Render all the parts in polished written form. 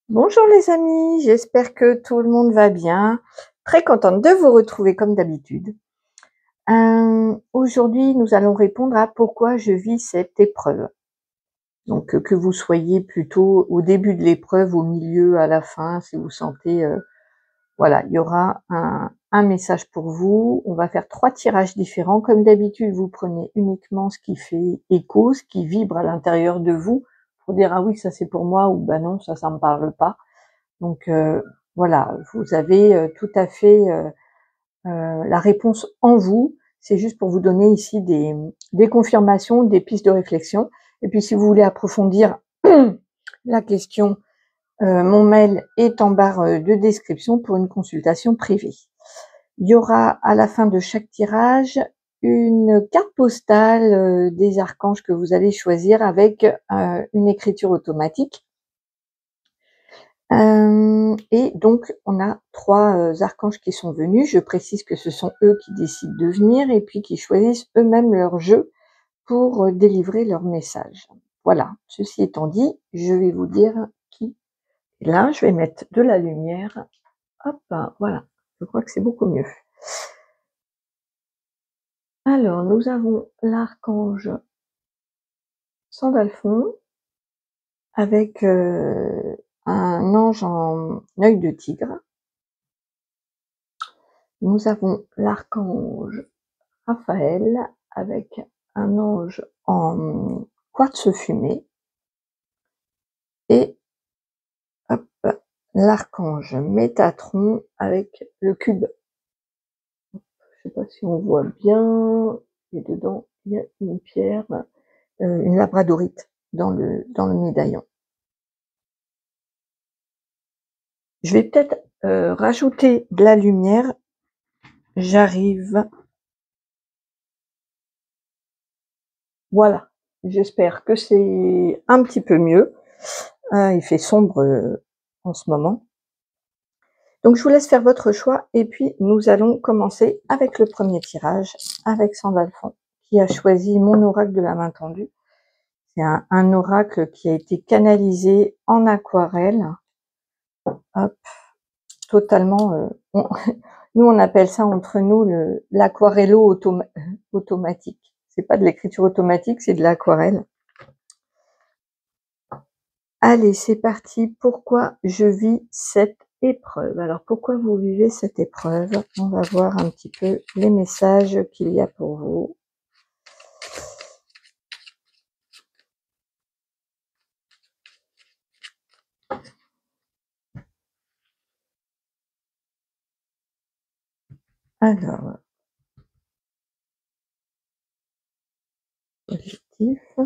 Bonjour les amis, j'espère que tout le monde va bien. Très contente de vous retrouver comme d'habitude. Aujourd'hui, nous allons répondre à pourquoi je vis cette épreuve. Donc, que vous soyez plutôt au début de l'épreuve, au milieu, à la fin, si vous sentez, voilà, il y aura un message pour vous. On va faire 3 tirages différents. Comme d'habitude, vous prenez uniquement ce qui fait écho, ce qui vibre à l'intérieur de vous, pour dire: «Ah oui, ça c'est pour moi» ou «Bah non, ça me parle pas». Donc voilà, vous avez tout à fait la réponse en vous. C'est juste pour vous donner ici des confirmations, des pistes de réflexion. Et puis si vous voulez approfondir la question, mon mail est en barre de description pour une consultation privée. Il y aura à la fin de chaque tirage une carte postale des archanges que vous allez choisir avec une écriture automatique. Et donc on a 3 archanges qui sont venus. Je précise que ce sont eux qui décident de venir et puis qui choisissent eux-mêmes leur jeu pour délivrer leur message. Voilà, ceci étant dit, je vais vous dire qui est là. Je vais mettre de la lumière. Hop, voilà, je crois que c'est beaucoup mieux. Alors, nous avons l'archange Sandalphon avec un ange en œil de tigre. Nous avons l'archange Raphaël avec un ange en quartz fumé et hop, l'archange Métatron avec le cube. Je sais pas si on voit bien, et dedans il y a une pierre, une labradorite dans le médaillon. Je vais peut-être rajouter de la lumière. J'arrive. Voilà. J'espère que c'est un petit peu mieux. Il fait sombre en ce moment. Donc je vous laisse faire votre choix et puis nous allons commencer avec le premier tirage avec Sandalphon qui a choisi mon oracle de la main tendue. C'est un oracle qui a été canalisé en aquarelle. Hop, totalement. Nous on appelle ça entre nous l'aquarello automatique. C'est pas de l'écriture automatique, c'est de l'aquarelle. Allez, c'est parti. Pourquoi je vis cette épreuve? Alors, pourquoi vous vivez cette épreuve? On va voir un petit peu les messages qu'il y a pour vous. Alors, positif,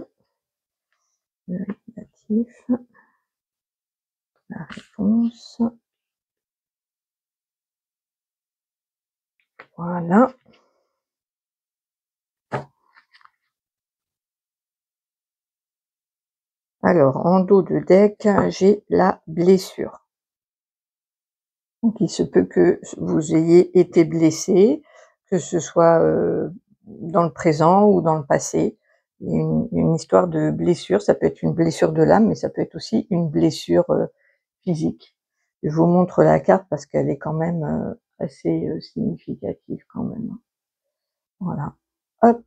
négatif, la réponse. Voilà. Alors, en dos de deck, j'ai la blessure. Donc, il se peut que vous ayez été blessé, que ce soit dans le présent ou dans le passé. Il y a une histoire de blessure, ça peut être une blessure de l'âme, mais ça peut être aussi une blessure physique. Je vous montre la carte parce qu'elle est quand même assez significative quand même. Voilà. Hop.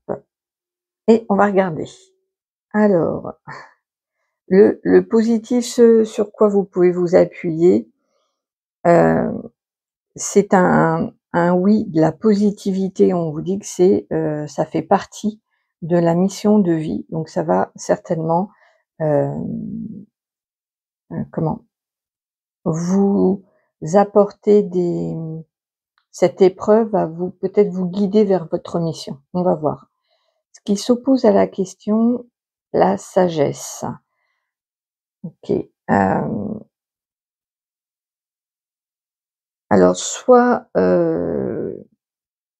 Et on va regarder. Alors, le positif, ce sur quoi vous pouvez vous appuyer, c'est un oui, de la positivité. On vous dit que c'est, ça fait partie de la mission de vie. Donc ça va certainement, comment? Vous apporter cette épreuve va peut-être vous guider vers votre mission. On va voir. Ce qui s'oppose à la question, la sagesse. OK. Alors soit,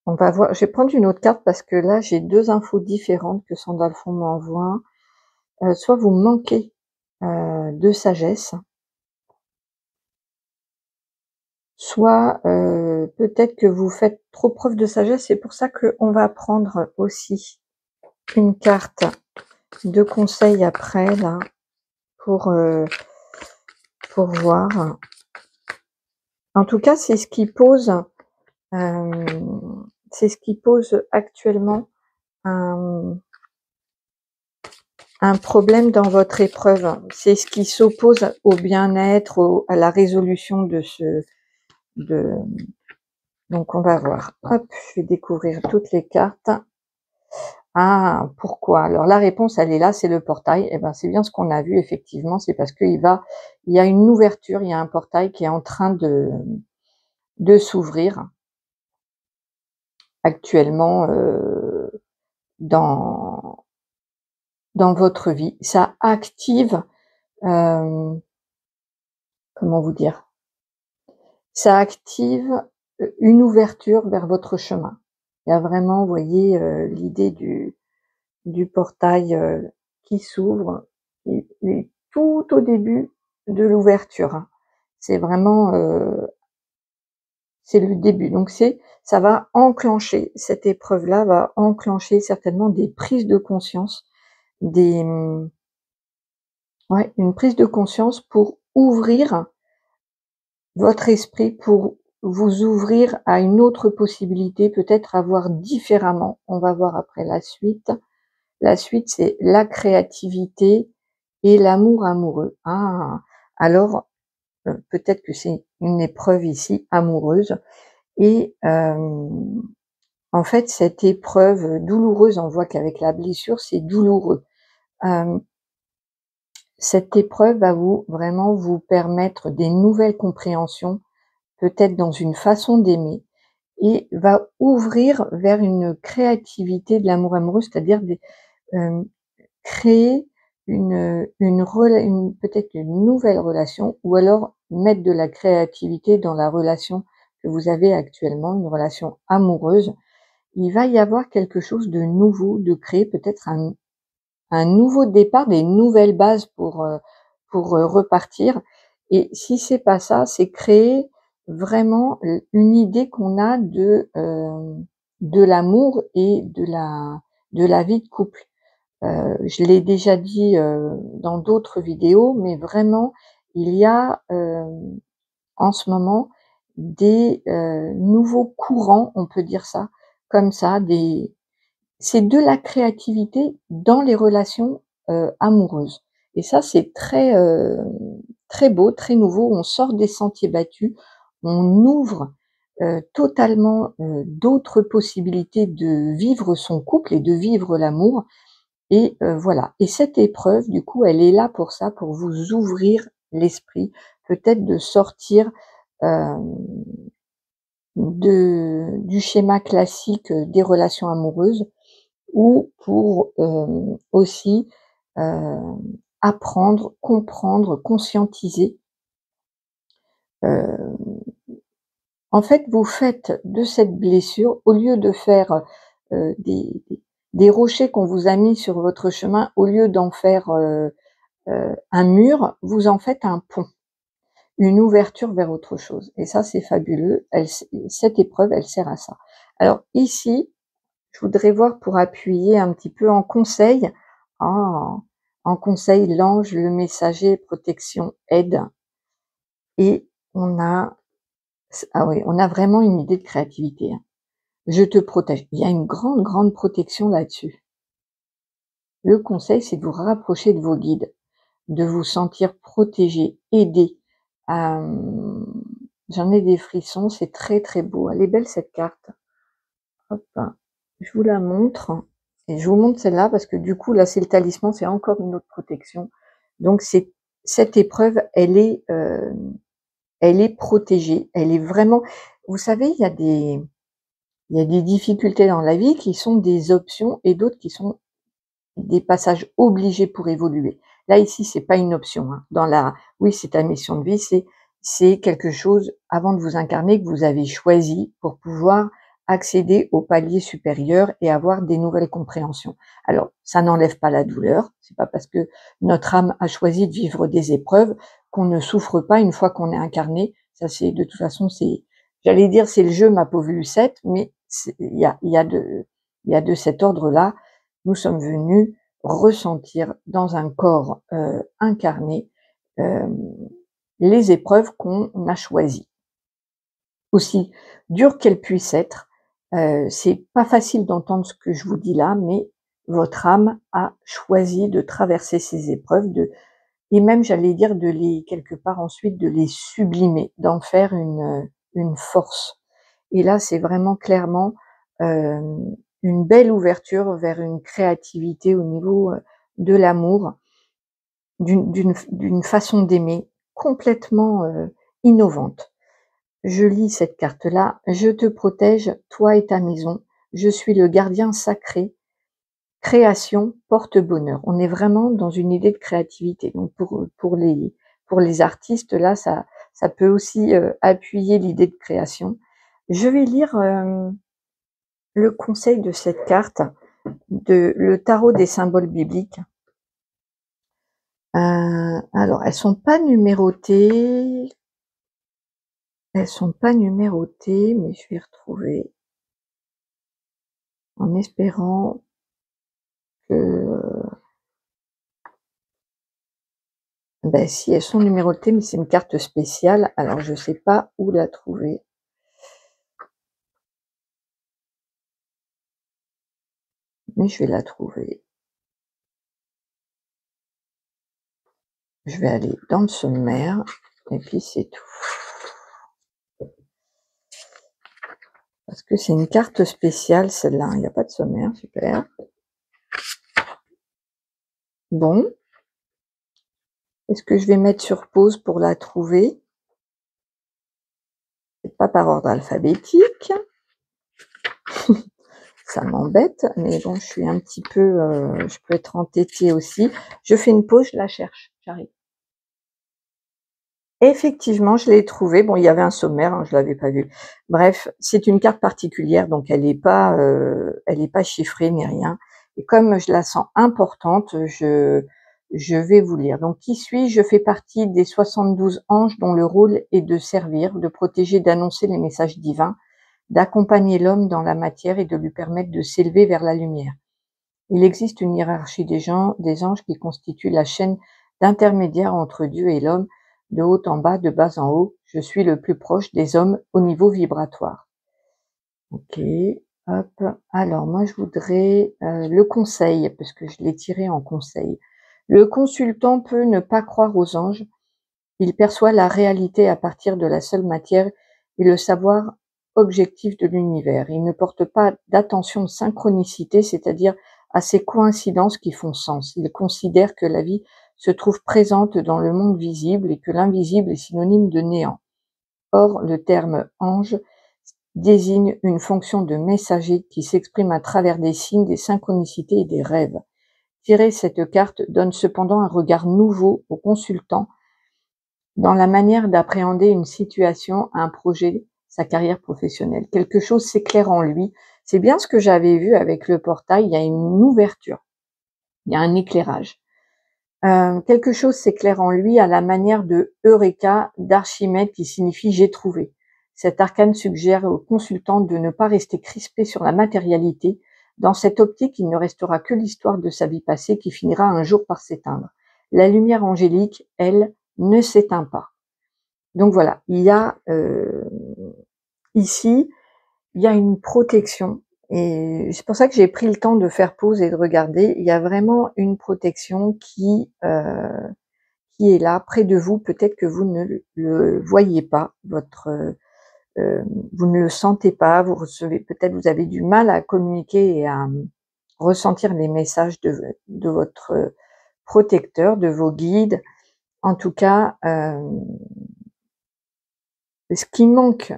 on va voir, je vais prendre une autre carte parce que là, j'ai 2 infos différentes que Sandalphon m'envoie. Soit vous manquez, de sagesse, soit, peut-être que vous faites trop preuve de sagesse. C'est pour ça qu'on va prendre aussi une carte de conseil après là, pour pour voir. En tout cas, c'est ce qui pose actuellement un problème dans votre épreuve. C'est ce qui s'oppose au bien-être, à la résolution de donc on va voir. Hop, je vais découvrir toutes les cartes. Ah, pourquoi? Alors la réponse, elle est là, c'est le portail. Eh ben, c'est bien ce qu'on a vu, effectivement, c'est parce qu'il y a une ouverture, il y a un portail qui est en train de s'ouvrir actuellement dans votre vie. Ça active, comment vous dire? Ça active une ouverture vers votre chemin. Il y a vraiment, vous voyez, l'idée du portail qui s'ouvre et tout au début de l'ouverture, hein. C'est vraiment, c'est le début. Donc ça va enclencher, cette épreuve-là va enclencher certainement des prises de conscience, ouais, une prise de conscience pour ouvrir votre esprit, pour vous ouvrir à une autre possibilité, peut-être à voir différemment. On va voir après la suite. La suite, c'est la créativité et l'amour amoureux. Ah, alors peut-être que c'est une épreuve ici amoureuse. Et en fait, cette épreuve douloureuse, on voit qu'avec la blessure, c'est douloureux. Cette épreuve va vraiment vous permettre des nouvelles compréhensions, peut-être dans une façon d'aimer, et va ouvrir vers une créativité de l'amour amoureux, c'est-à-dire créer peut-être une nouvelle relation, ou alors mettre de la créativité dans la relation que vous avez actuellement, une relation amoureuse. Il va y avoir quelque chose de nouveau, de créer peut-être un nouveau départ, des nouvelles bases pour repartir. Et si c'est pas ça, c'est créer vraiment une idée qu'on a de l'amour et de la vie de couple. Je l'ai déjà dit dans d'autres vidéos, mais vraiment, il y a en ce moment des nouveaux courants, on peut dire ça, comme ça, c'est de la créativité dans les relations amoureuses. Et ça, c'est très beau, très nouveau. On sort des sentiers battus, on ouvre totalement d'autres possibilités de vivre son couple et de vivre l'amour. Et voilà. Et cette épreuve, du coup, elle est là pour ça, pour vous ouvrir l'esprit, peut-être de sortir du schéma classique des relations amoureuses, ou pour aussi apprendre, comprendre, conscientiser. En fait, vous faites de cette blessure, au lieu de faire des rochers qu'on vous a mis sur votre chemin, au lieu d'en faire un mur, vous en faites un pont, une ouverture vers autre chose. Et ça, c'est fabuleux. Cette épreuve, elle sert à ça. Alors ici, je voudrais voir, pour appuyer un petit peu en conseil, en conseil, l'ange, le messager, protection, aide. Et on a, ah oui, on a vraiment une idée de créativité, hein. Je te protège. Il y a une grande, grande protection là-dessus. Le conseil, c'est de vous rapprocher de vos guides, de vous sentir protégé, aidé. J'en ai des frissons, c'est très, très beau. Elle est belle, cette carte. Hop, je vous la montre. Et je vous montre celle-là parce que du coup, là, c'est le talisman, c'est encore une autre protection. Donc, cette épreuve, elle est protégée. Elle est vraiment... Vous savez, il y a des difficultés dans la vie qui sont des options, et d'autres qui sont des passages obligés pour évoluer. Là, ici, c'est pas une option, hein. Oui, c'est ta mission de vie, c'est quelque chose, avant de vous incarner, que vous avez choisi pour pouvoir accéder au palier supérieur et avoir des nouvelles compréhensions. Alors, ça n'enlève pas la douleur. C'est pas parce que notre âme a choisi de vivre des épreuves qu'on ne souffre pas une fois qu'on est incarné. Ça, c'est, de toute façon, j'allais dire, c'est le jeu, ma pauvre Lucette, mais il y a de cet ordre-là. Nous sommes venus ressentir dans un corps incarné les épreuves qu'on a choisies. Aussi dures qu'elles puissent être, c'est pas facile d'entendre ce que je vous dis là, mais votre âme a choisi de traverser ces épreuves, et même j'allais dire de les quelque part ensuite de les sublimer, d'en faire une force. Et là, c'est vraiment clairement, une belle ouverture vers une créativité au niveau, de l'amour, d'une façon d'aimer complètement, innovante. Je lis cette carte-là: «Je te protège, toi et ta maison. Je suis le gardien sacré. Création porte bonheur». On est vraiment dans une idée de créativité. Donc pour les artistes, là, ça peut aussi, appuyer l'idée de création. Je vais lire, le conseil de cette carte, de le tarot des symboles bibliques. Alors elles sont pas numérotées, mais je vais retrouver en espérant que, ben si, elles sont numérotées, mais c'est une carte spéciale, alors je sais pas où la trouver. Mais je vais la trouver. Je vais aller dans le sommaire et puis c'est tout. Parce que c'est une carte spéciale celle-là, il n'y a pas de sommaire, super. Bon. Est-ce que je vais mettre sur pause pour la trouver? C'est pas par ordre alphabétique. Ça m'embête, mais bon, je suis un petit peu, je peux être entêtée aussi. Je fais une pause, je la cherche, j'arrive. Effectivement, je l'ai trouvée. Bon, il y avait un sommaire, hein, je l'avais pas vu. Bref, c'est une carte particulière, donc elle est pas chiffrée ni rien. Et comme je la sens importante, je vais vous lire. Donc, qui suis-je? Je fais partie des 72 anges dont le rôle est de servir, de protéger, d'annoncer les messages divins, d'accompagner l'homme dans la matière et de lui permettre de s'élever vers la lumière. Il existe une hiérarchie des anges qui constitue la chaîne d'intermédiaire entre Dieu et l'homme, de haut en bas, de bas en haut. Je suis le plus proche des hommes au niveau vibratoire. Ok, hop. Alors moi je voudrais le conseil, parce que je l'ai tiré en conseil. Le consultant peut ne pas croire aux anges. Il perçoit la réalité à partir de la seule matière et le savoir objectif de l'univers. Il ne porte pas d'attention de synchronicité, c'est-à-dire à ces coïncidences qui font sens. Il considère que la vie se trouve présente dans le monde visible et que l'invisible est synonyme de néant. Or, le terme ange désigne une fonction de messager qui s'exprime à travers des signes, des synchronicités et des rêves. Tirer cette carte donne cependant un regard nouveau au consultant dans la manière d'appréhender une situation, un projet, sa carrière professionnelle. Quelque chose s'éclaire en lui. C'est bien ce que j'avais vu avec le portail, il y a une ouverture, il y a un éclairage. Quelque chose s'éclaire en lui à la manière de Eureka d'Archimède qui signifie j'ai trouvé. Cet arcane suggère au consultant de ne pas rester crispé sur la matérialité. Dans cette optique, il ne restera que l'histoire de sa vie passée qui finira un jour par s'éteindre. La lumière angélique, elle, ne s'éteint pas. Donc voilà, il y a ici, il y a une protection et c'est pour ça que j'ai pris le temps de faire pause et de regarder. Il y a vraiment une protection qui est là, près de vous. Peut-être que vous ne le voyez pas, vous ne le sentez pas, vous recevez peut-être vous avez du mal à communiquer et à ressentir les messages de votre protecteur, de vos guides. En tout cas, ce qui manque,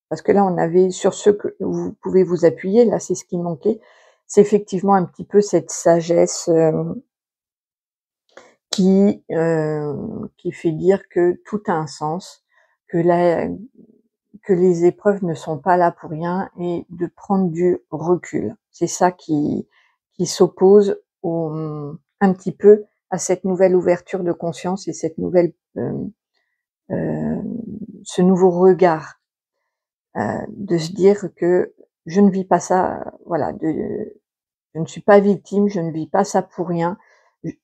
parce que là on avait sur ce que vous pouvez vous appuyer, là c'est ce qui manquait, c'est effectivement un petit peu cette sagesse qui fait dire que tout a un sens, que que les épreuves ne sont pas là pour rien et de prendre du recul. C'est ça qui s'oppose un petit peu à cette nouvelle ouverture de conscience et cette nouvelle, ce nouveau regard, de se dire que je ne vis pas ça, voilà, je ne suis pas victime, je ne vis pas ça pour rien.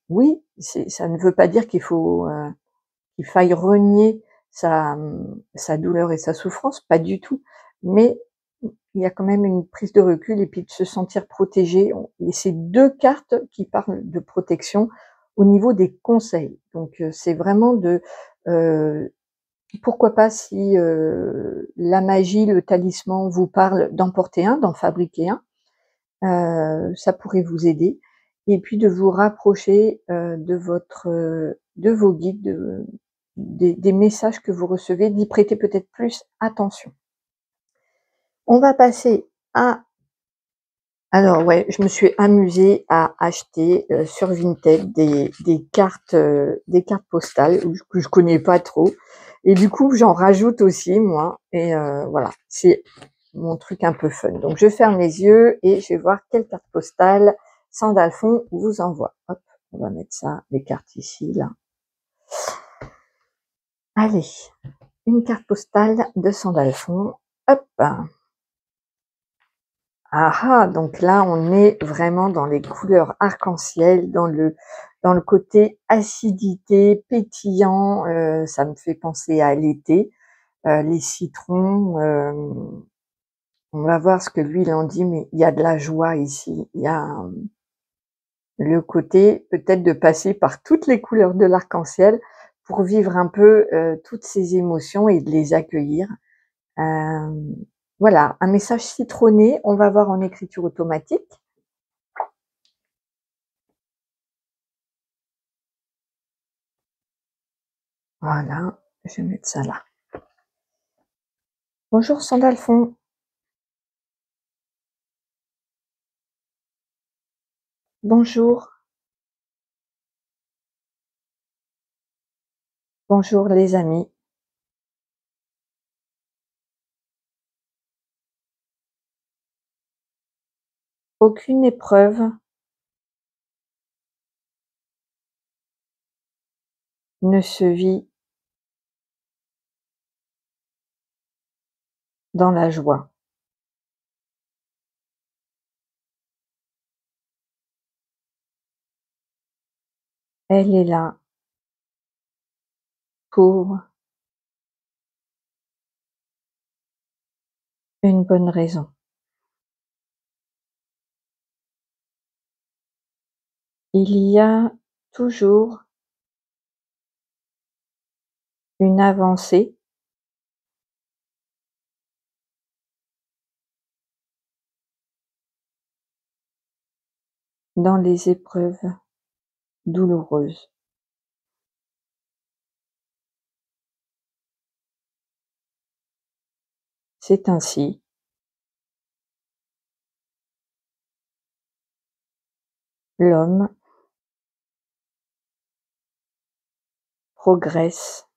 Oui, ça ne veut pas dire qu'il faut qu'il faille renier sa douleur et sa souffrance, pas du tout, mais il y a quand même une prise de recul et puis de se sentir protégé. Et c'est 2 cartes qui parlent de protection au niveau des conseils. Donc, c'est vraiment heu, pourquoi pas si, la magie, le talisman vous parle d'en porter un, d'en fabriquer un, ça pourrait vous aider et puis de vous rapprocher, de vos guides, des messages que vous recevez, d'y prêter peut-être plus attention. On va passer à alors ouais, je me suis amusée à acheter, sur Vinted des cartes postales que je connais pas trop et du coup, j'en rajoute aussi moi et voilà, c'est mon truc un peu fun. Donc je ferme les yeux et je vais voir quelle carte postale Sandalphon vous envoie. Hop, on va mettre ça, les cartes ici, là. Allez, une carte postale de Sandalphon. Hop. Ah ah, donc là, on est vraiment dans les couleurs arc-en-ciel, dans le côté acidité, pétillant, ça me fait penser à l'été, les citrons, on va voir ce que lui il en dit, mais il y a de la joie ici. Il y a, le côté peut-être de passer par toutes les couleurs de l'arc-en-ciel pour vivre un peu, toutes ces émotions et de les accueillir. Hem, voilà, un message citronné, on va voir en écriture automatique. Voilà, je vais mettre ça là. Bonjour Sandalphon. Bonjour. Bonjour les amis. Aucune épreuve ne se vit dans la joie. Elle est là pour une bonne raison. Il y a toujours une avancée dans les épreuves douloureuses. C'est ainsi, l'homme progresse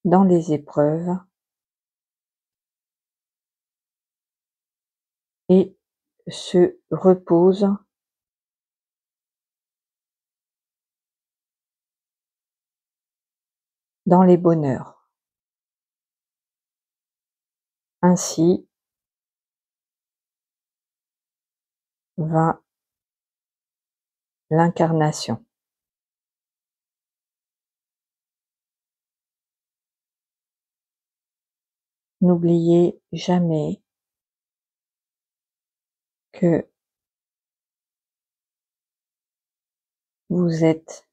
dans les épreuves et se repose dans les bonheurs. Ainsi va l'incarnation. N'oubliez jamais que vous êtes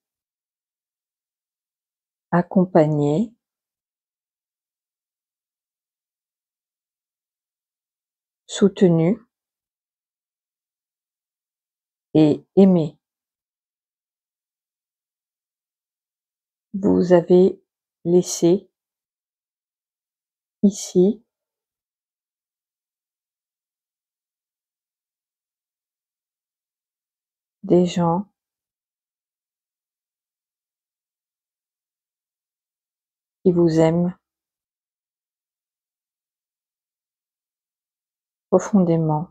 accompagné, soutenu et aimé. Vous avez laissé ici des gens qui vous aiment profondément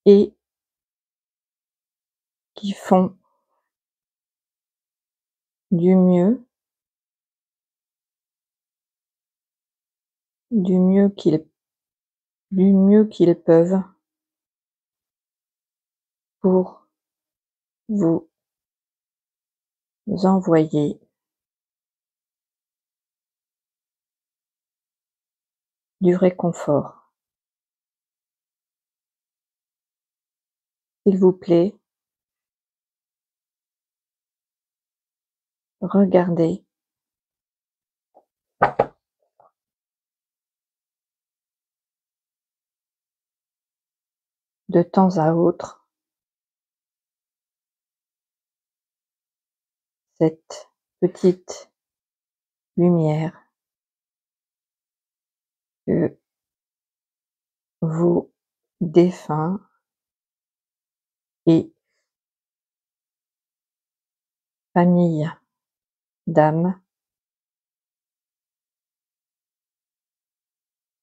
et qui font du mieux, du mieux qu'ils du mieux qu'ils peuvent pour vous vous envoyer du réconfort. S'il vous plaît, regardez de temps à autre cette petite lumière que vos défunts et familles d'âmes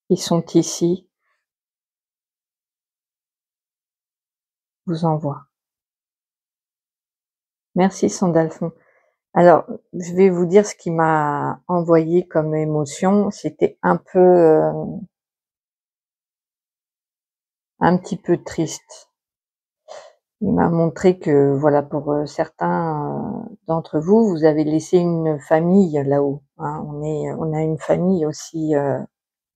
qui sont ici vous envoient. Merci Sandalphon. Alors, je vais vous dire ce qui m'a envoyé comme émotion. C'était un petit peu triste. Il m'a montré que, voilà, pour certains d'entre vous, vous avez laissé une famille là-haut, hein. On a une famille aussi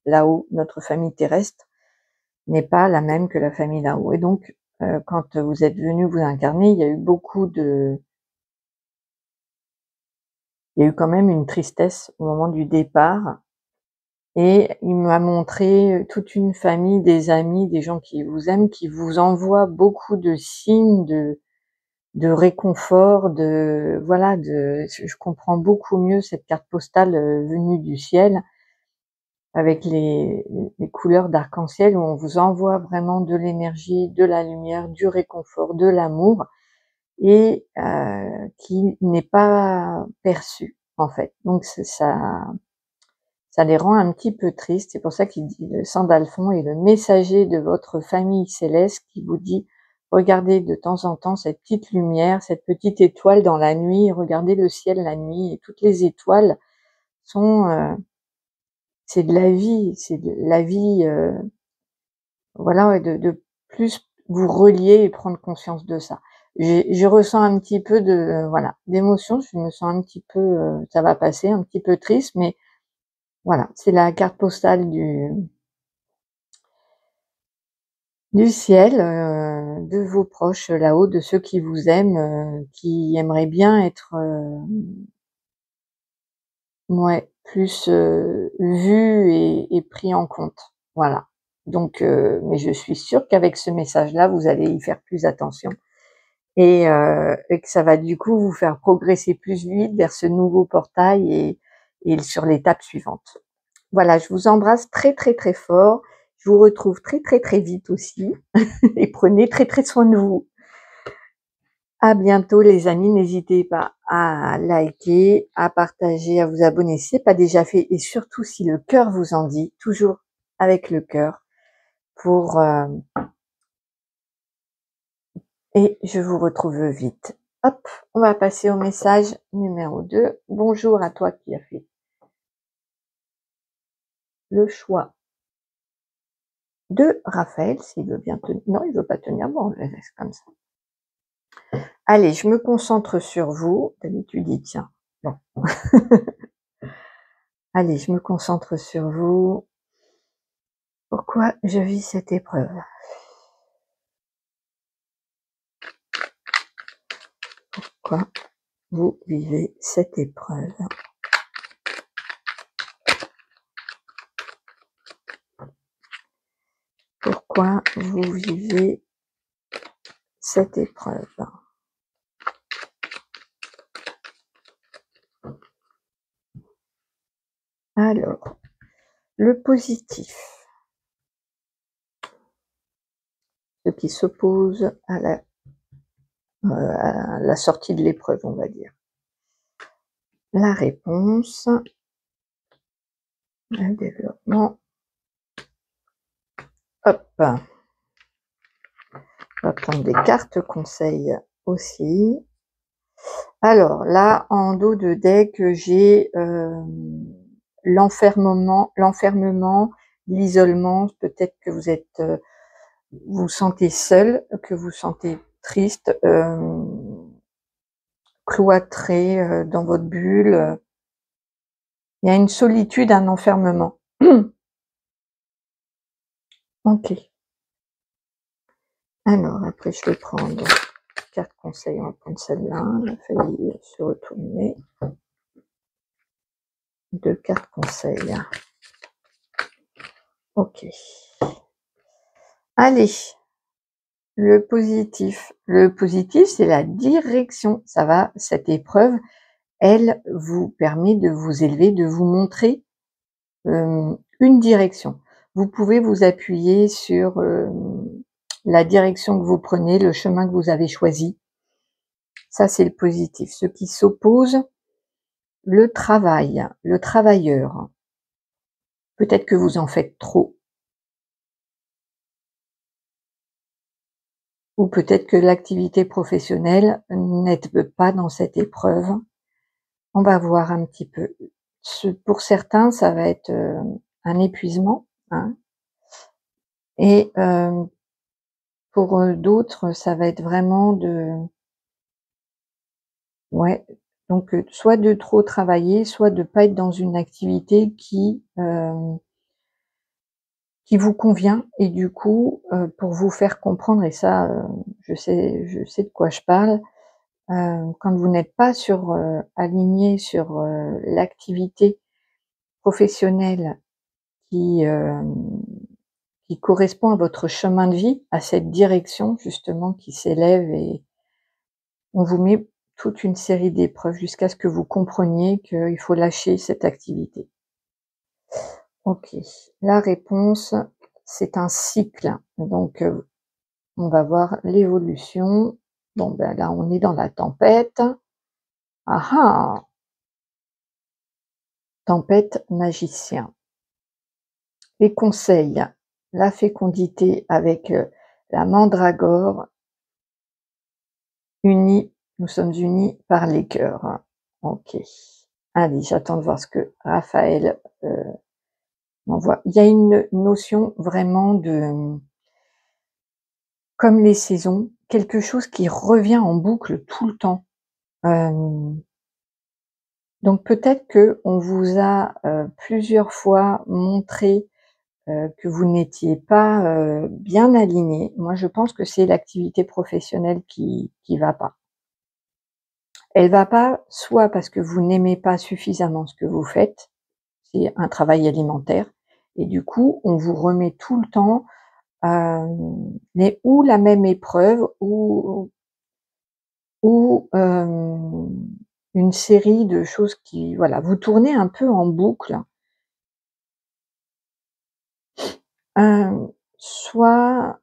là-haut. Notre famille terrestre n'est pas la même que la famille là-haut. Et donc, quand vous êtes venu vous incarner, il y a eu quand même une tristesse au moment du départ. Et il m'a montré toute une famille, des amis, des gens qui vous aiment, qui vous envoient beaucoup de signes de réconfort, voilà, je comprends beaucoup mieux cette carte postale venue du ciel, avec les couleurs d'arc-en-ciel, où on vous envoie vraiment de l'énergie, de la lumière, du réconfort, de l'amour, et qui n'est pas perçu, en fait. Donc ça les rend un petit peu tristes. C'est pour ça qu'il dit, le Sandalphon est le messager de votre famille céleste, qui vous dit: regardez de temps en temps cette petite lumière, cette petite étoile dans la nuit, regardez le ciel la nuit, et toutes les étoiles sont, c'est de la vie, c'est de la vie, voilà, ouais, de plus vous relier et prendre conscience de ça. Je ressens un petit peu voilà, d'émotion, je me sens un petit peu, ça va passer, un petit peu triste, mais voilà, c'est la carte postale du ciel, de vos proches là-haut, de ceux qui vous aiment, qui aimeraient bien être, mouais, plus, vus et pris en compte. Voilà. Donc mais je suis sûre qu'avec ce message-là, vous allez y faire plus attention, et que ça va du coup vous faire progresser plus vite vers ce nouveau portail et sur l'étape suivante. Voilà, je vous embrasse très, très, très fort. Je vous retrouve très, très, très vite aussi et prenez très, très soin de vous. À bientôt les amis, n'hésitez pas à liker, à partager, à vous abonner si ce n'est pas déjà fait, et surtout si le cœur vous en dit, toujours avec le cœur, et je vous retrouve vite. Hop, on va passer au message numéro 2. Bonjour à toi qui as fait le choix de Raphaël, s'il veut bien tenir. Non, il veut pas tenir, bon, on le laisse comme ça. Allez, je me concentre sur vous. D'habitude, il tient. Bon. Allez, je me concentre sur vous. Pourquoi je vis cette épreuve? Pourquoi vous vivez cette épreuve? Pourquoi vous vivez cette épreuve? Alors, le positif, ce qui s'oppose à la sortie de l'épreuve, on va dire. La réponse, le développement. Hop, on va prendre des cartes conseils aussi. Alors là, en dos de deck, j'ai l'enfermement, l'isolement. Peut-être que vous êtes, vous sentez seul, que vous sentez triste, cloîtré, dans votre bulle, il y a une solitude, un enfermement. OK. Alors après je vais prendre carte conseil, on va prendre celle-là, la feuille se retourner. 2 cartes conseils. OK. Allez, le positif. Le positif, c'est la direction. Ça va, cette épreuve, elle vous permet de vous élever, de vous montrer une direction. Vous pouvez vous appuyer sur la direction que vous prenez, le chemin que vous avez choisi. Ça, c'est le positif. Ce qui s'oppose, le travail, le travailleur. Peut-être que vous en faites trop. Ou peut-être que l'activité professionnelle n'aide pas dans cette épreuve. On va voir un petit peu. Pour certains, ça va être un épuisement, hein, et pour d'autres, ça va être vraiment ouais, donc soit de trop travailler, soit de pas être dans une activité qui vous convient et du coup, pour vous faire comprendre et ça, je sais de quoi je parle, quand vous n'êtes pas aligné sur, l'activité professionnelle qui, hem, qui correspond à votre chemin de vie, à cette direction justement qui s'élève et on vous met toute une série d'épreuves jusqu'à ce que vous compreniez qu'il faut lâcher cette activité. OK. La réponse, c'est un cycle. Donc, on va voir l'évolution. Bon, ben là, on est dans la tempête. Ah ah! Tempête magicien. Les conseils, la fécondité avec, la mandragore, unis, nous sommes unis par les cœurs. OK. Allez, j'attends de voir ce que Raphaël, m'envoie. Il y a une notion vraiment de, comme les saisons, quelque chose qui revient en boucle tout le temps. Hem, donc peut-être qu'on vous a, plusieurs fois montré que vous n'étiez pas, bien aligné. Moi, je pense que c'est l'activité professionnelle qui va pas. Elle va pas soit parce que vous n'aimez pas suffisamment ce que vous faites, c'est un travail alimentaire et du coup, on vous remet tout le temps, mais ou la même épreuve une série de choses qui voilà, vous tournez un peu en boucle. Soit,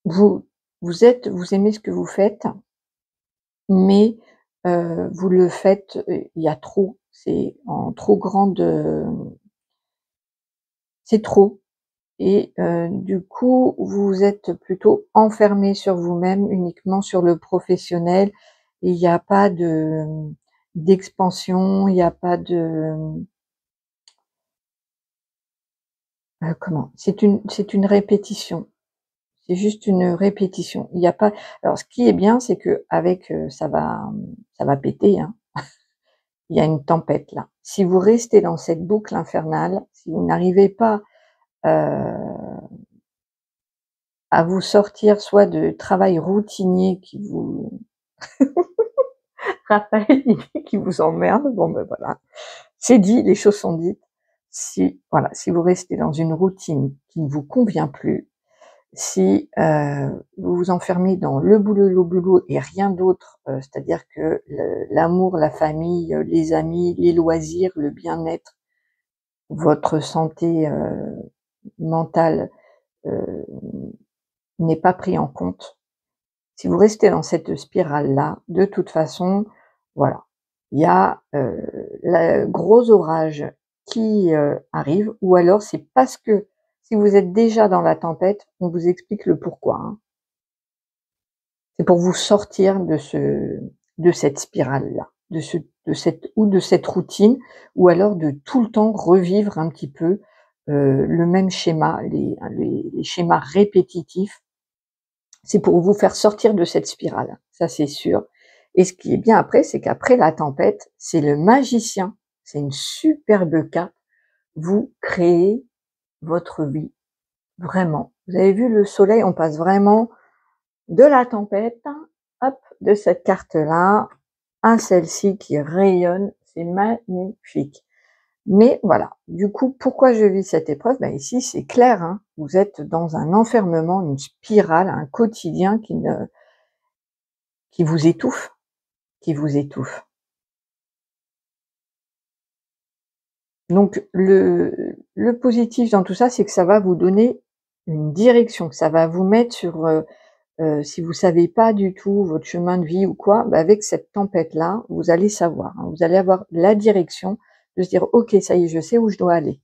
vous vous aimez ce que vous faites, mais vous le faites, il y a trop, c'est en trop grande, c'est trop et du coup, vous êtes plutôt enfermé sur vous-même, uniquement sur le professionnel et il y a pas d'expansion, il y a pas de, comment? C'est une répétition. C'est juste une répétition. Il y a pas alors ce qui est bien, c'est qu'avec, ça va péter, hein. Il y a une tempête là. Si vous restez dans cette boucle infernale, si vous n'arrivez pas, heu, à vous sortir soit de travail routinier qui vous Raphaël il dit qui vous emmerde, bon ben voilà, c'est dit, les choses sont dites. Si voilà, si vous restez dans une routine qui ne vous convient plus, si, vous vous enfermez dans le boulot et rien d'autre, c'est-à-dire que l'amour, la famille, les amis, les loisirs, le bien-être, votre santé, mentale, heu, n'est pas pris en compte. Si vous restez dans cette spirale-là, de toute façon, voilà, il y a, la gros orage qui, arrive ou alors c'est parce que si vous êtes déjà dans la tempête, on vous explique le pourquoi, hein. C'est pour vous sortir de cette spirale-là, de cette routine ou alors de tout le temps revivre un petit peu, le même schéma, les schémas répétitifs. C'est pour vous faire sortir de cette spirale, ça c'est sûr Et ce qui est bien après, c'est qu'après la tempête, c'est le magicien. C'est une superbe carte. Vous créez votre vie, vraiment. Vous avez vu le soleil, on passe vraiment de la tempête, hop, de cette carte-là à celle-ci qui rayonne. C'est magnifique. Mais voilà, du coup, pourquoi je vis cette épreuve? Ben ici, c'est clair, hein, vous êtes dans un enfermement, une spirale, un quotidien qui vous étouffe, qui vous étouffe. Donc le positif dans tout ça, c'est que ça va vous donner une direction, que ça va vous mettre sur, si vous savez pas du tout votre chemin de vie ou quoi, bah, avec cette tempête-là, vous allez savoir, hein, vous allez avoir la direction de se dire: «OK, ça y est, je sais où je dois aller».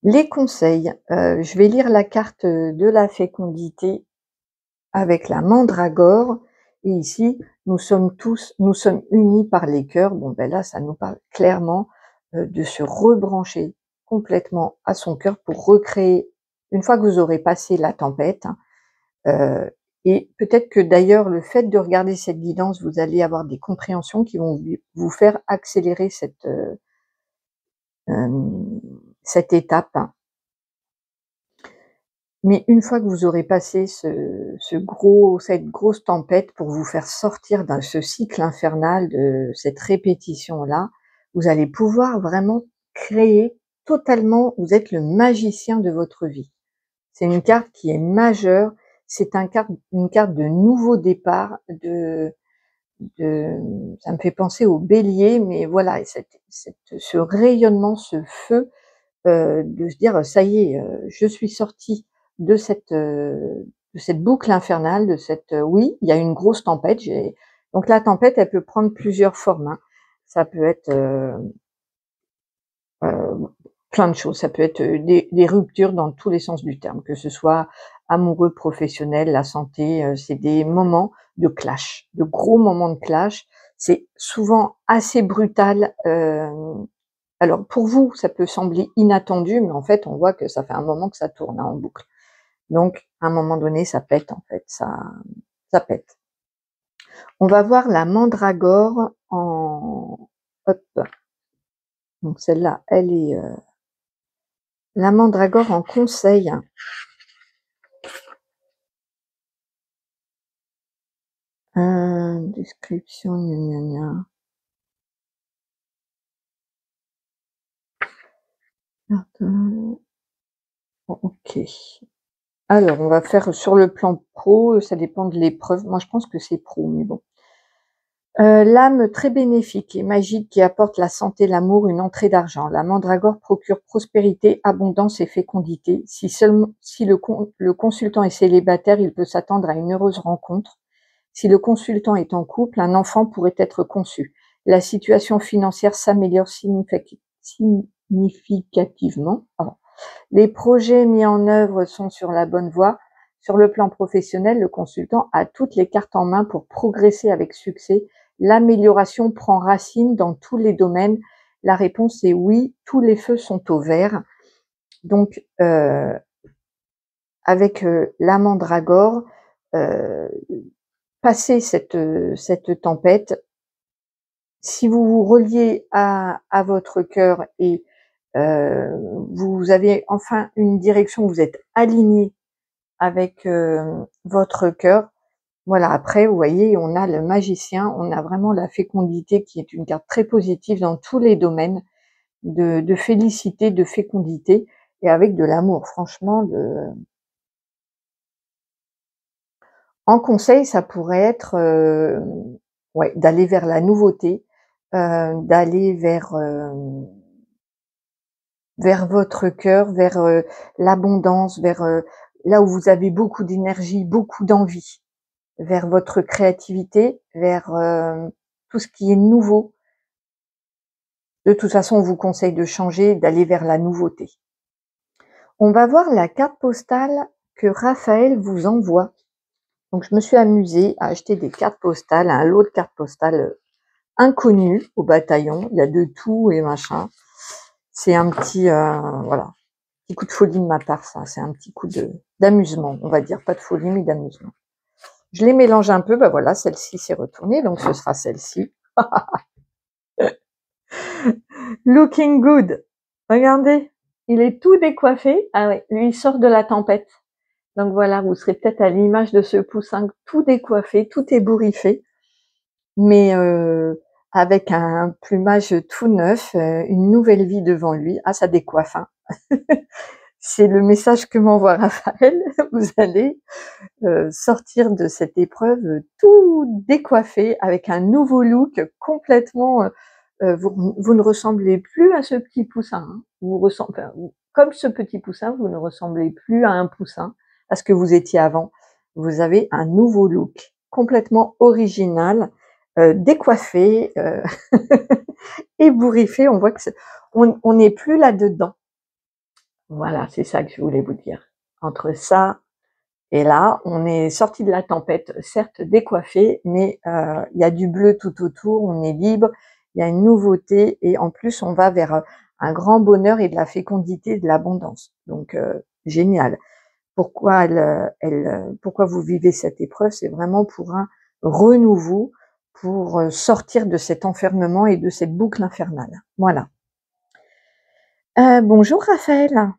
Les conseils, je vais lire la carte, de la fécondité avec la mandragore et ici, nous sommes unis par les cœurs. Bon, ben là, ça nous parle clairement, de se rebrancher complètement à son cœur pour recréer une fois que vous aurez passé la tempête, hein, et peut-être que d'ailleurs le fait de regarder cette guidance, vous allez avoir des compréhensions qui vont vous faire accélérer cette étape. Mais une fois que vous aurez passé cette grosse tempête pour vous faire sortir de ce cycle infernal, de cette répétition-là, vous allez pouvoir vraiment créer totalement, vous êtes le magicien de votre vie. C'est une carte qui est majeure, c'est une carte de nouveau départ, de ça me fait penser au bélier, mais voilà, ce rayonnement, ce feu, de se dire: «Ça y est, je suis sorti de cette boucle infernale, de cette, oui, il y a une grosse tempête, j'ai». Donc la tempête, elle peut prendre plusieurs formes, hein. Ça peut être, heu, plein de choses. Ça peut être, des ruptures dans tous les sens du terme, que ce soit amoureux, professionnel, la santé, c'est des moments de clash, de gros moments de clash. C'est souvent assez brutal, alors pour vous, ça peut sembler inattendu, mais en fait, on voit que ça fait un moment que ça tourne, hein, en boucle. Donc, à un moment donné, ça pète en fait, ça pète. On va voir la mandragore en hop, donc celle-là, elle est, la mandragore en conseil. Description, gna gna gna. OK. Alors, on va faire sur le plan pro, ça dépend de l'épreuve. Moi, je pense que c'est pro, mais bon. L'âme très bénéfique et magique qui apporte la santé, l'amour, une entrée d'argent. La mandragore procure prospérité, abondance et fécondité. Si le consultant est célibataire, il peut s'attendre à une heureuse rencontre. Si le consultant est en couple, un enfant pourrait être conçu. La situation financière s'améliore significativement. Pardon. Les projets mis en œuvre sont sur la bonne voie. Sur le plan professionnel, le consultant a toutes les cartes en main pour progresser avec succès. L'amélioration prend racine dans tous les domaines. La réponse est oui, tous les feux sont au vert. Donc, avec la mandragore, euh, passer cette tempête, si vous vous reliez à votre cœur et vous avez enfin une direction, vous êtes aligné avec votre cœur. Voilà, après, vous voyez, on a le magicien, on a vraiment la fécondité qui est une carte très positive dans tous les domaines de félicité, de fécondité et avec de l'amour. Franchement, en conseil, ça pourrait être ouais, d'aller vers la nouveauté, d'aller vers votre cœur, vers l'abondance, vers là où vous avez beaucoup d'énergie, beaucoup d'envie, vers votre créativité, vers tout ce qui est nouveau. De toute façon, on vous conseille de changer, d'aller vers la nouveauté. On va voir la carte postale que Raphaël vous envoie. Donc, je me suis amusée à acheter des cartes postales, un lot de cartes postales inconnues au bataillon. Il y a de tout et machin. C'est un petit, voilà, petit coup de folie de ma part, ça. C'est un petit coup d'amusement, on va dire. Pas de folie, mais d'amusement. Je les mélange un peu, bah voilà, celle-ci s'est retournée, donc ce sera celle-ci. Looking good. Regardez, il est tout décoiffé. Ah ouais, lui il sort de la tempête. Donc voilà, vous serez peut-être à l'image de ce poussin tout décoiffé, tout ébouriffé, mais avec un plumage tout neuf, une nouvelle vie devant lui. Ah, ça décoiffe, hein. C'est le message que m'envoie Raphaël. Vous allez sortir de cette épreuve tout décoiffé, avec un nouveau look complètement. Vous ne ressemblez plus à ce petit poussin, hein. Enfin, comme ce petit poussin, vous ne ressemblez plus à un poussin, à ce que vous étiez avant. Vous avez un nouveau look, complètement original, décoiffé, ébouriffé. On voit que on n'est plus là-dedans. Voilà, c'est ça que je voulais vous dire. Entre ça et là, on est sorti de la tempête, certes décoiffé, mais il y a du bleu tout autour, on est libre, il y a une nouveauté et en plus on va vers un grand bonheur et de la fécondité, de l'abondance. Donc génial. Pourquoi pourquoi vous vivez cette épreuve? C'est vraiment pour un renouveau, pour sortir de cet enfermement et de cette boucle infernale. Voilà. Bonjour Raphaël.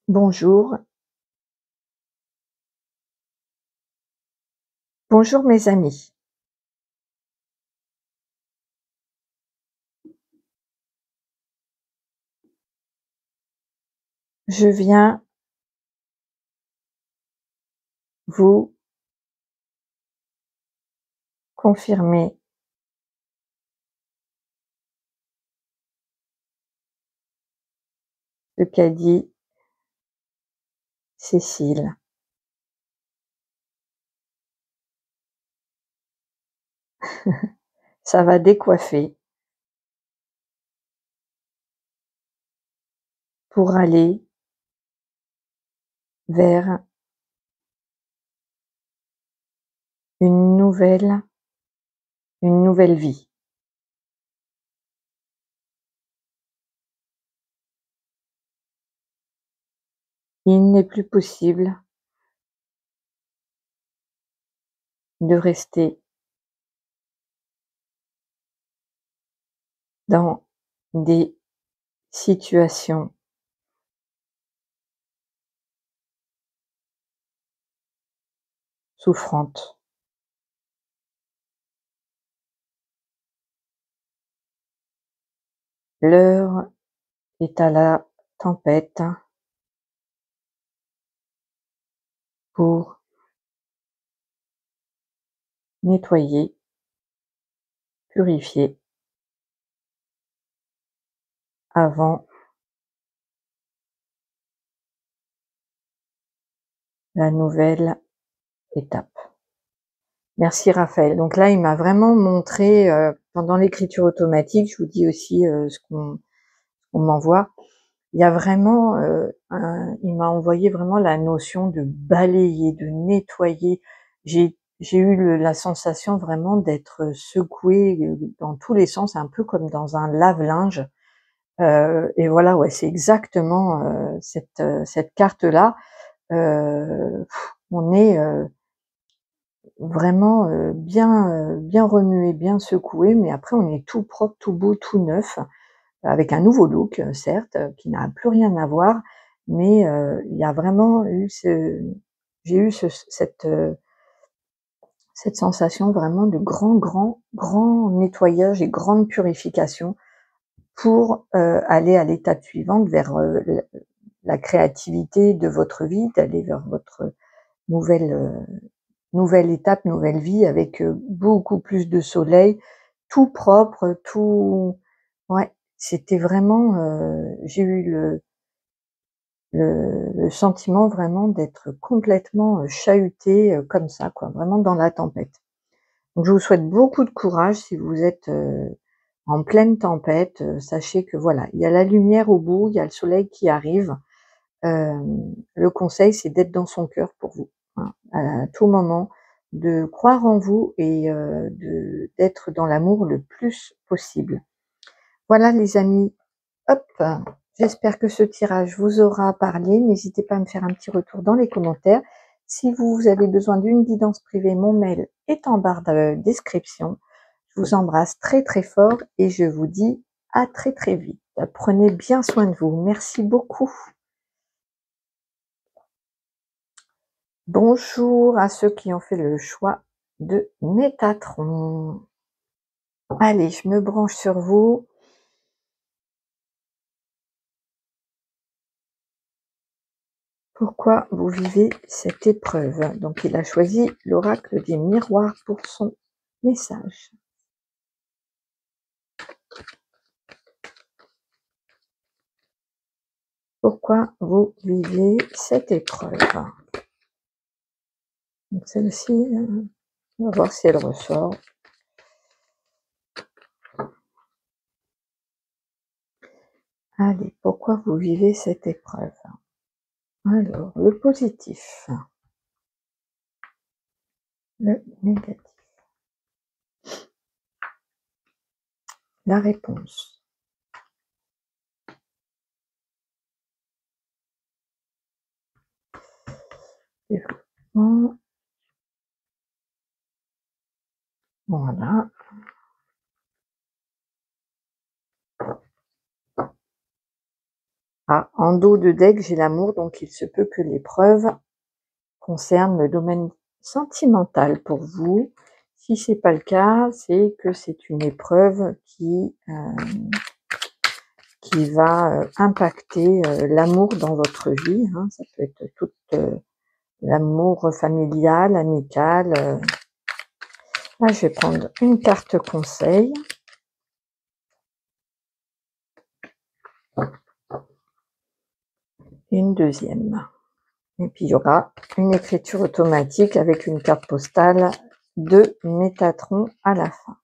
Bonjour. Bonjour mes amis. Je viens vous confirmer ce qu'a dit Cécile. Ça va décoiffer pour aller vers une nouvelle vie. Il n'est plus possible de rester dans des situations souffrantes. L'heure est à la tempête pour nettoyer, purifier avant la nouvelle étape. Merci Raphaël. Donc là, il m'a vraiment montré, pendant l'écriture automatique, je vous dis aussi ce qu'on m'envoie, il y a vraiment, il m'a envoyé vraiment la notion de balayer, de nettoyer. J'ai eu la sensation vraiment d'être secouée dans tous les sens, un peu comme dans un lave-linge. Et voilà, ouais, c'est exactement cette carte-là. On est vraiment bien remué, bien secoué, mais après on est tout propre, tout beau, tout neuf, avec un nouveau look, certes, qui n'a plus rien à voir, mais il y a vraiment eu j'ai eu cette sensation vraiment de grand nettoyage et grande purification pour aller à l'étape suivante vers la créativité de votre vie, d'aller vers votre nouvelle nouvelle étape, nouvelle vie avec beaucoup plus de soleil, tout propre, tout ouais, c'était vraiment, j'ai eu le sentiment vraiment d'être complètement chahutée comme ça quoi, vraiment dans la tempête. Donc je vous souhaite beaucoup de courage si vous êtes en pleine tempête, sachez que voilà, il y a la lumière au bout, il y a le soleil qui arrive. Le conseil, c'est d'être dans son cœur pour vous, hein, à tout moment, de croire en vous et d'être dans l'amour le plus possible. Voilà les amis, hop, J'espère que ce tirage vous aura parlé. N'hésitez pas à me faire un petit retour dans les commentaires. Si vous avez besoin d'une guidance privée, mon mail est en barre de description. Je vous embrasse très très fort et je vous dis à très très vite. Prenez bien soin de vous. Merci beaucoup. Bonjour à ceux qui ont fait le choix de Métatron. Allez, je me branche sur vous. Pourquoi vous vivez cette épreuve? Donc il a choisi l'oracle des miroirs pour son message. Pourquoi vous vivez cette épreuve? Donc celle-ci, on va voir si elle ressort. Allez, pourquoi vous vivez cette épreuve? Alors, le positif, le négatif, la réponse. Développement. Voilà. Ah, en dos de deck, j'ai l'amour, donc il se peut que l'épreuve concerne le domaine sentimental pour vous. Si c'est pas le cas, c'est que c'est une épreuve qui va impacter l'amour dans votre vie. Hein. Ça peut être tout l'amour familial, amical. Là, je vais prendre une carte conseil. Une deuxième. Et puis, il y aura une écriture automatique avec une carte postale de Métatron à la fin.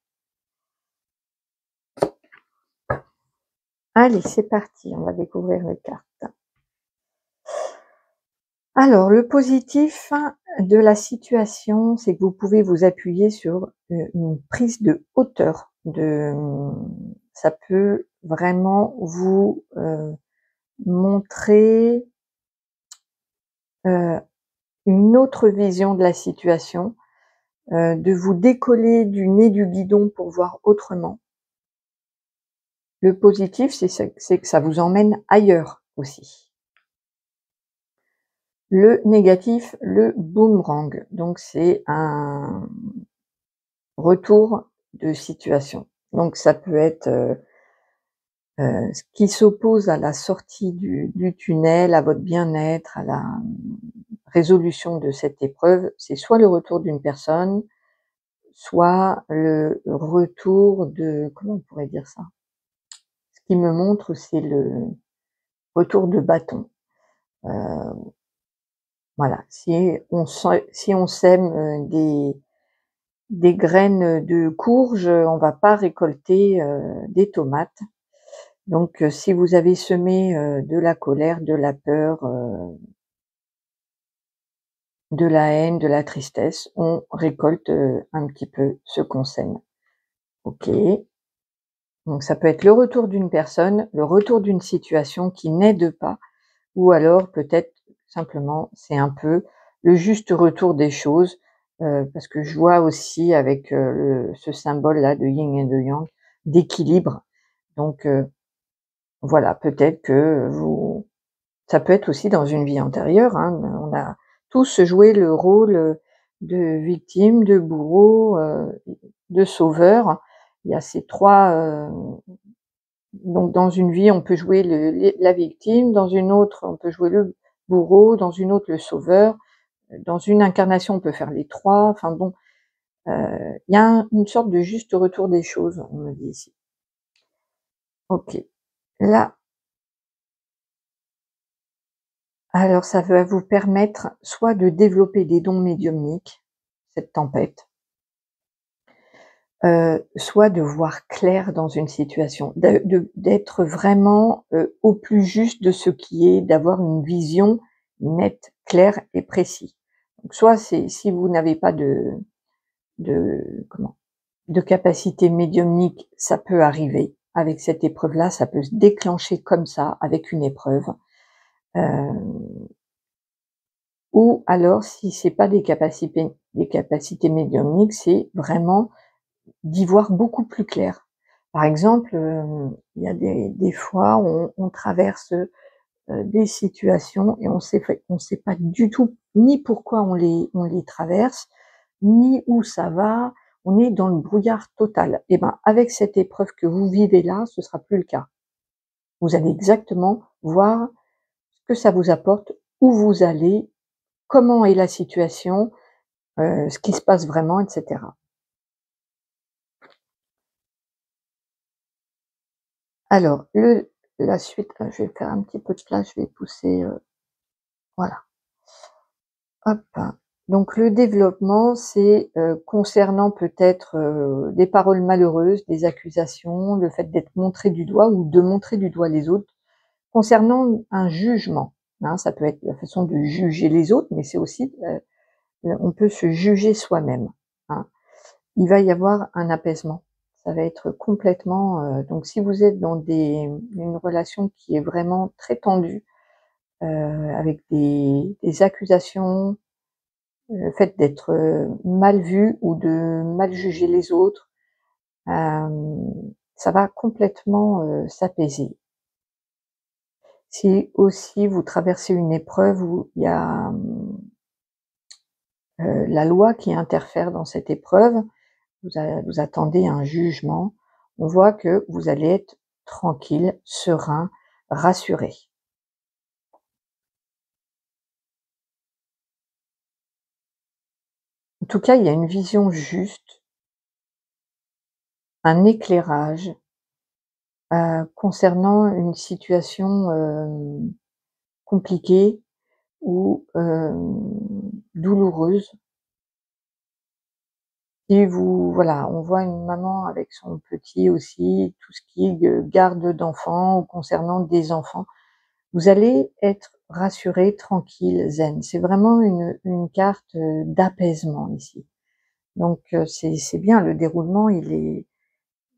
Allez, c'est parti, on va découvrir les cartes. Alors, le positif de la situation, c'est que vous pouvez vous appuyer sur une prise de hauteur. Ça peut vraiment vous montrer une autre vision de la situation, de vous décoller du nez du guidon pour voir autrement. Le positif, c'est que ça vous emmène ailleurs aussi. Le négatif, le boomerang. Donc, c'est un retour de situation. Donc, ça peut être ce qui s'oppose à la sortie du tunnel, à votre bien-être, à la résolution de cette épreuve. C'est soit le retour d'une personne, soit le retour de... Comment on pourrait dire ça? Ce qui me montre, c'est le retour de bâton. Voilà, si on sème des graines de courge, on va pas récolter des tomates. Donc si vous avez semé de la colère, de la peur, de la haine, de la tristesse, on récolte un petit peu ce qu'on sème. OK. Donc ça peut être le retour d'une personne, le retour d'une situation qui n'aide pas, ou alors peut-être simplement c'est un peu le juste retour des choses, parce que je vois aussi avec ce symbole-là de yin et de yang, d'équilibre. Donc voilà, peut-être que ça peut être aussi dans une vie antérieure, hein, on a tous joué le rôle de victime, de bourreau, de sauveur. Il y a ces trois... donc dans une vie, on peut jouer la victime, dans une autre, on peut jouer le bourreau, dans une autre, le sauveur. Dans une incarnation, on peut faire les trois. Enfin bon, il y a une sorte de juste retour des choses, on me dit ici. OK. Là, alors ça va vous permettre soit de développer des dons médiumniques, cette tempête, soit de voir clair dans une situation, d'être vraiment au plus juste de ce qui est, d'avoir une vision nette, claire et précise. Donc soit c'est si vous n'avez pas de capacité médiumnique, ça peut arriver avec cette épreuve-là, ça peut se déclencher comme ça, avec une épreuve. Ou alors, si c'est pas des capacités médiumniques, c'est vraiment d'y voir beaucoup plus clair. Par exemple, il y a des fois, on traverse, des situations et on sait pas du tout ni pourquoi on les traverse, ni où ça va. On est dans le brouillard total. Et ben, avec cette épreuve que vous vivez là, ce sera plus le cas. Vous allez exactement voir ce que ça vous apporte, où vous allez, comment est la situation, ce qui se passe vraiment, et cetera. Alors la suite, je vais faire un petit peu de place, je vais pousser, voilà, hop. Donc le développement, c'est, concernant peut-être, des paroles malheureuses, des accusations, le fait d'être montré du doigt ou de montrer du doigt les autres, concernant un jugement, hein. Ça peut être la façon de juger les autres, mais c'est aussi, on peut se juger soi-même, hein. Il va y avoir un apaisement. Ça va être complètement, donc si vous êtes dans une relation qui est vraiment très tendue, avec des accusations, le fait d'être, mal vu ou de mal juger les autres, ça va complètement, s'apaiser. Si aussi vous traversez une épreuve où il y a, la loi qui interfère dans cette épreuve, vous attendez un jugement, on voit que vous allez être tranquille, serein, rassuré. En tout cas, il y a une vision juste, un éclairage, concernant une situation, compliquée ou, douloureuse. Si vous voilà, on voit une maman avec son petit aussi, tout ce qui est garde d'enfants ou concernant des enfants. Vous allez être rassuré, tranquille, zen. C'est vraiment une carte, d'apaisement ici. Donc, c'est bien, le déroulement, il est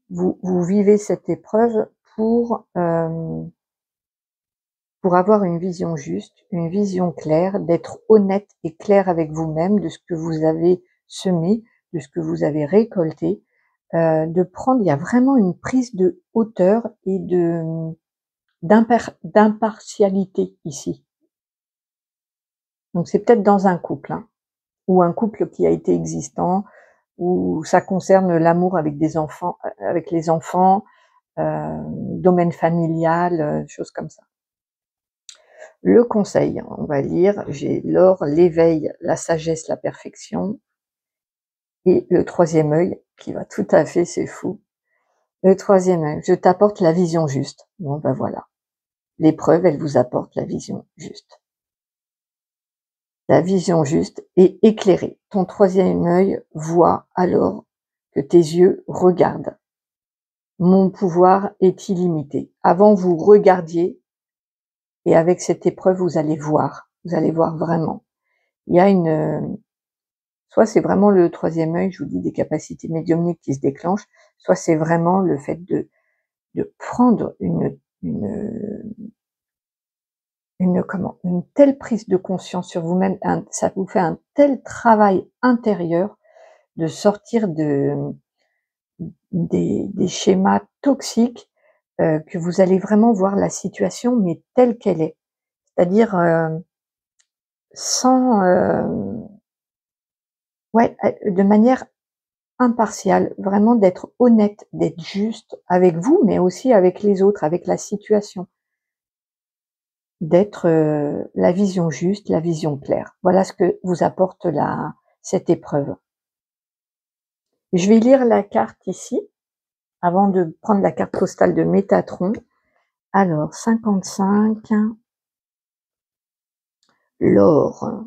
vous vivez cette épreuve pour avoir une vision juste, une vision claire, d'être honnête et clair avec vous-même de ce que vous avez semé, de ce que vous avez récolté, de prendre il y a vraiment une prise de hauteur et d'impartialité ici. Donc c'est peut-être dans un couple, hein, ou un couple qui a été existant, où ça concerne l'amour avec des enfants, avec les enfants, domaine familial, choses comme ça. Le conseil, on va lire, j'ai l'or, l'éveil, la sagesse, la perfection et le troisième œil qui va tout à fait, c'est fou. Le troisième œil, je t'apporte la vision juste. Bon ben voilà, l'épreuve, elle vous apporte la vision juste. La vision juste est éclairée. Ton troisième œil voit alors que tes yeux regardent. Mon pouvoir est illimité. Avant, vous regardiez et avec cette épreuve, vous allez voir. Vous allez voir vraiment. Il y a soit c'est vraiment le troisième œil, je vous dis, des capacités médiumniques qui se déclenchent, soit c'est vraiment le fait de prendre une telle prise de conscience sur vous-même, ça vous fait un tel travail intérieur de sortir des schémas toxiques, que vous allez vraiment voir la situation, mais telle qu'elle est. C'est-à-dire, sans, ouais, de manière impartiale, vraiment d'être honnête, d'être juste avec vous, mais aussi avec les autres, avec la situation. D'être, la vision juste, la vision claire. Voilà ce que vous apporte cette épreuve. Je vais lire la carte ici, avant de prendre la carte postale de Métatron. Alors 55, l'or.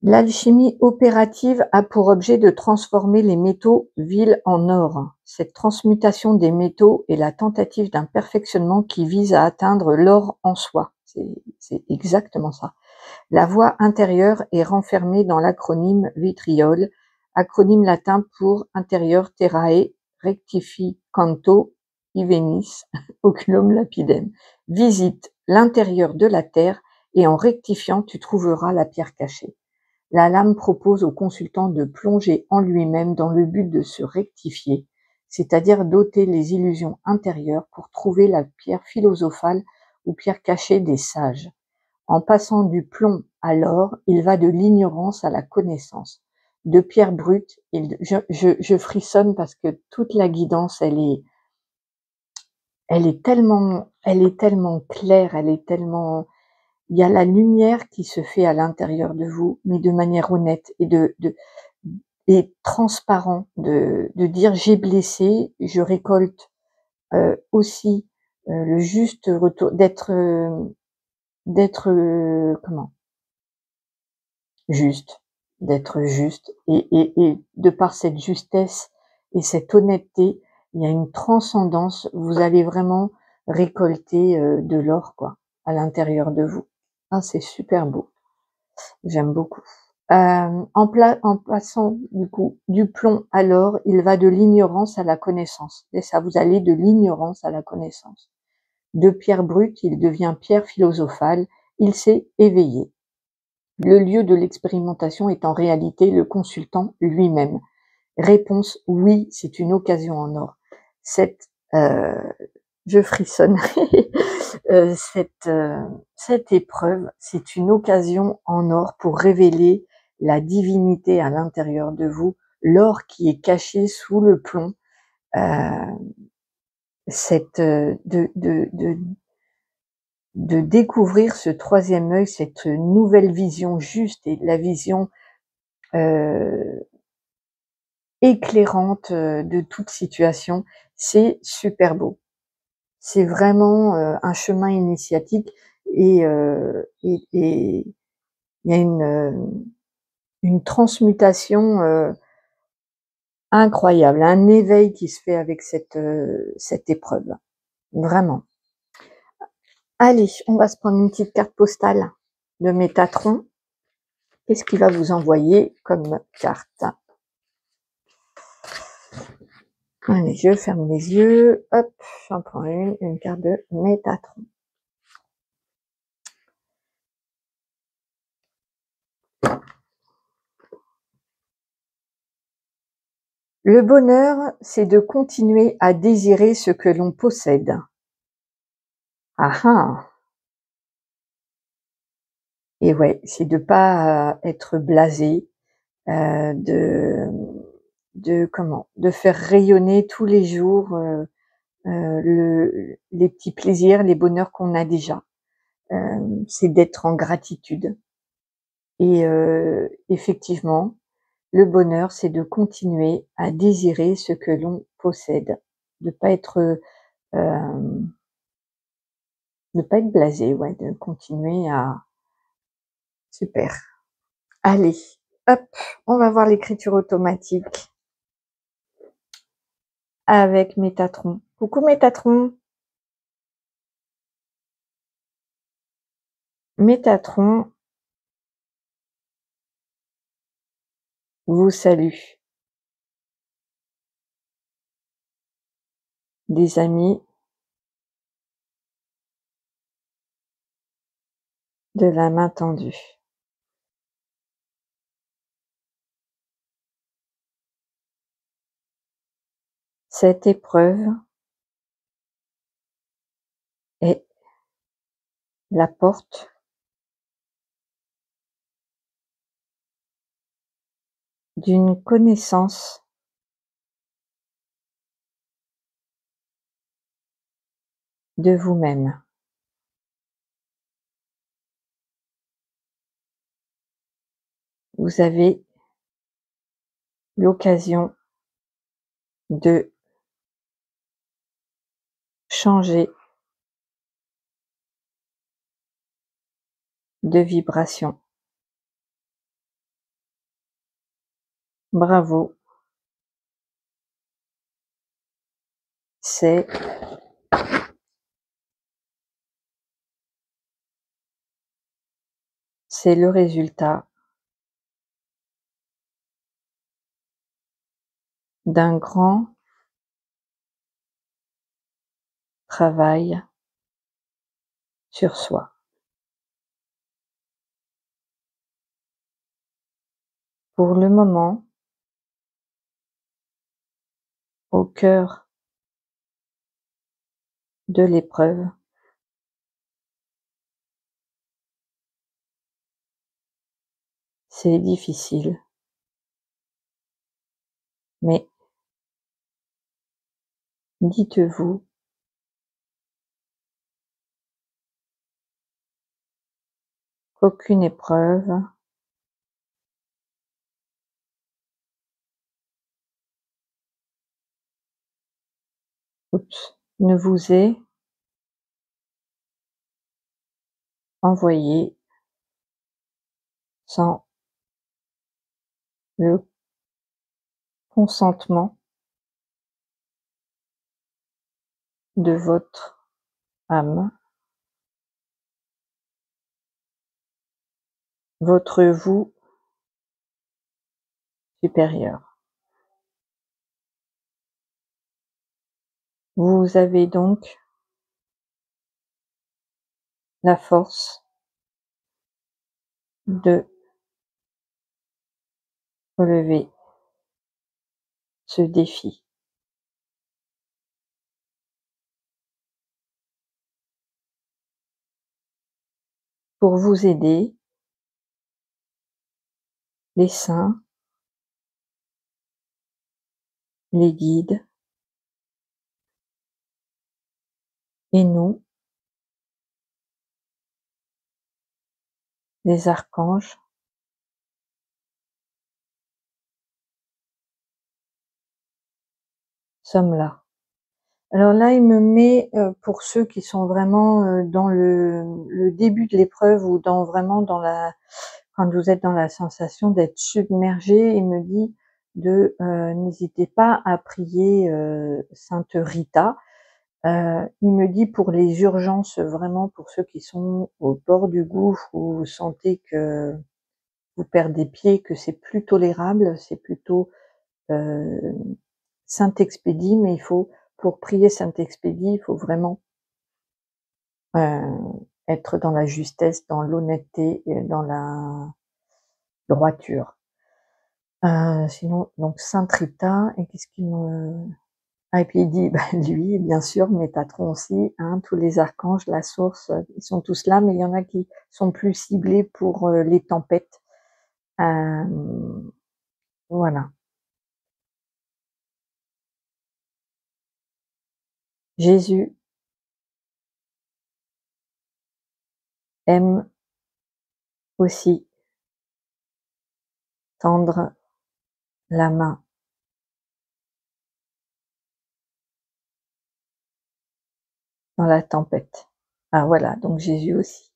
L'alchimie opérative a pour objet de transformer les métaux vils en or. Cette transmutation des métaux est la tentative d'un perfectionnement qui vise à atteindre l'or en soi. C'est exactement ça. La voix intérieure est renfermée dans l'acronyme vitriol, acronyme latin pour intérieur terrae rectificanto ivenis oculum lapidem. Visite l'intérieur de la terre et en rectifiant, tu trouveras la pierre cachée. La lame propose au consultant de plonger en lui-même dans le but de se rectifier, c'est-à-dire d'ôter les illusions intérieures pour trouver la pierre philosophale ou pierre cachée des sages. En passant du plomb à l'or, il va de l'ignorance à la connaissance. De pierre brute, je frissonne parce que toute la guidance, elle est tellement claire, il y a la lumière qui se fait à l'intérieur de vous, mais de manière honnête et transparent, de dire j'ai blessé, je récolte aussi le juste retour, comment, juste, d'être juste, et de par cette justesse et cette honnêteté, il y a une transcendance, vous allez vraiment récolter de l'or, quoi, à l'intérieur de vous. Ah, c'est super beau, j'aime beaucoup. En passant du coup du plomb à l'or, il va de l'ignorance à la connaissance. Et ça, vous allez de l'ignorance à la connaissance. De pierre brute, il devient pierre philosophale, il s'est éveillé. Le lieu de l'expérimentation est en réalité le consultant lui-même. Réponse: oui, c'est une occasion en or. Je frissonne. Cette épreuve, c'est une occasion en or pour révéler la divinité à l'intérieur de vous, l'or qui est caché sous le plomb, euh, de découvrir ce troisième œil, cette nouvelle vision juste et la vision euh, éclairante de toute situation. C'est super beau. C'est vraiment un chemin initiatique et il y a une transmutation incroyable, un éveil qui se fait avec cette épreuve, vraiment. Allez, on va se prendre une petite carte postale de Métatron. Qu'est-ce qu'il va vous envoyer comme carte? Allez, je ferme les yeux. Hop, j'en prends une carte de Métatron. Le bonheur, c'est de continuer à désirer ce que l'on possède. Ah ah! Et ouais, c'est de pas être blasé, de faire rayonner tous les jours les petits plaisirs, les bonheurs qu'on a déjà. C'est d'être en gratitude. Et effectivement, le bonheur, c'est de continuer à désirer ce que l'on possède, de pas être euh, ne pas être blasé, ouais, de continuer à... Super. Allez, hop, on va voir l'écriture automatique avec Métatron. Coucou Métatron. Métatron vous salue. Des amis, de la main tendue. Cette épreuve est la porte d'une connaissance de vous-même. Vous avez l'occasion de changer de vibration. Bravo. C'est c'est le résultat d'un grand travail sur soi. Pour le moment, au cœur de l'épreuve, c'est difficile, mais dites-vous qu'aucune épreuve ne vous est envoyée sans le consentement de votre âme, votre vous supérieur. Vous avez donc la force de relever ce défi. Pour vous aider, les saints, les guides et nous, les archanges, sommes là. Alors là, il me met, pour ceux qui sont vraiment, dans le début de l'épreuve ou vraiment dans la quand vous êtes dans la sensation d'être submergé, il me dit de, n'hésitez pas à prier, sainte Rita. Il me dit pour les urgences, vraiment pour ceux qui sont au bord du gouffre, où vous sentez que vous perdez pied, que c'est plus tolérable, c'est plutôt, heu, Saint Expédie, mais il faut pour prier Saint Expédie, il faut vraiment, être dans la justesse, dans l'honnêteté et dans la droiture. Sinon donc Sainte Rita et qu'est-ce qu'il me ah et puis il dit, bah, lui bien sûr, Métatron aussi, hein, tous les archanges, la source, ils sont tous là, mais il y en a qui sont plus ciblés pour, les tempêtes. Voilà. Jésus aime aussi tendre la main dans la tempête. Ah voilà, donc Jésus aussi.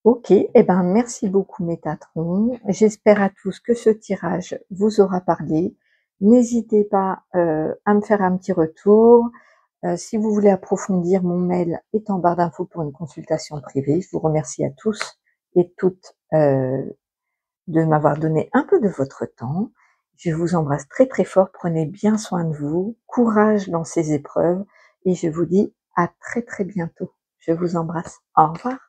OK, et ben, merci beaucoup Métatron. J'espère à tous que ce tirage vous aura parlé. N'hésitez pas, à me faire un petit retour. Si vous voulez approfondir, mon mail est en barre d'infos pour une consultation privée. Je vous remercie à tous et toutes, de m'avoir donné un peu de votre temps. Je vous embrasse très, très fort. Prenez bien soin de vous. Courage dans ces épreuves et je vous dis à très, très bientôt. Je vous embrasse. Au revoir.